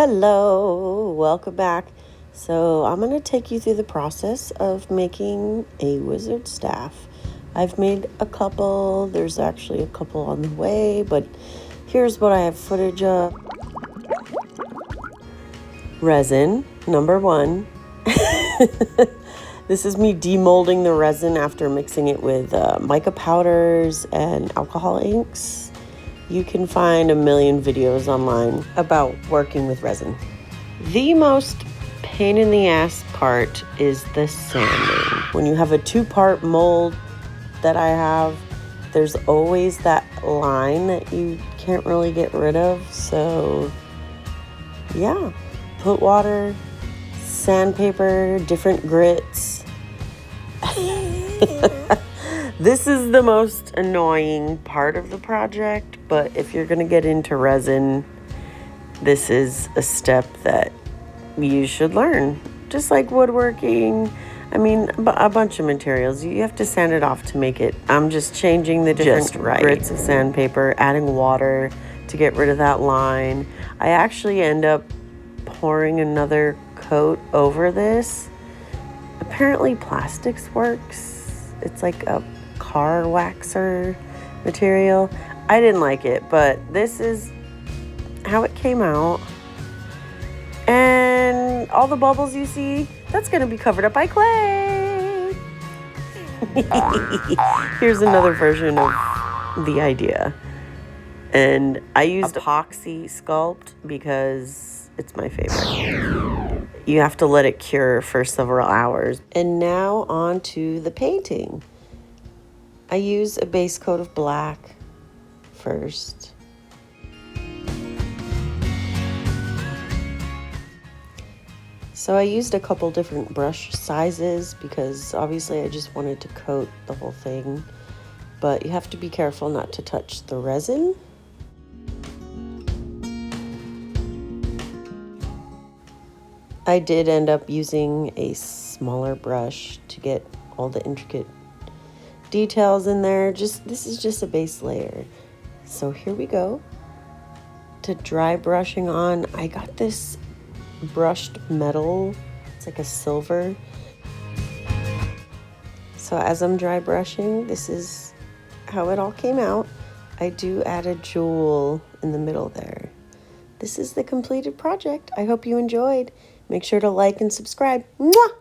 Hello, welcome back. So I'm going to take you through the process of making a wizard staff. I've made a couple. There's actually a couple on the way, but here's what I have footage of. Resin, number one. This is me demolding the resin after mixing it with mica powders and alcohol inks. You can find a million videos online about working with resin. The most pain in the ass part is the sanding. When you have a two-part mold that I have, there's always that line that you can't really get rid of. So yeah, put water, sandpaper, different grits. This is the most annoying part of the project, but if you're going to get into resin, this is a step that you should learn. Just like woodworking, I mean, a bunch of materials. You have to sand it off to make it. I'm just changing the different grits of sandpaper, adding water to get rid of that line. I actually end up pouring another coat over this. Apparently plastics works. It's like a car waxer material. I didn't like it, but this is how it came out. And all the bubbles you see, that's going to be covered up by clay. Here's another version of the idea. And I used Apoxie Sculpt because it's my favorite. You have to let it cure for several hours. And now on to the painting. I use a base coat of black first. So I used a couple different brush sizes because obviously I just wanted to coat the whole thing. But you have to be careful not to touch the resin. I did end up using a smaller brush to get all the intricate details in there. This is just a base layer. So here we go. To dry brushing on, I got this brushed metal. It's like a silver. So as I'm dry brushing, this is how it all came out. I do add a jewel in the middle there. This is the completed project. I hope you enjoyed. Make sure to like and subscribe. Mwah!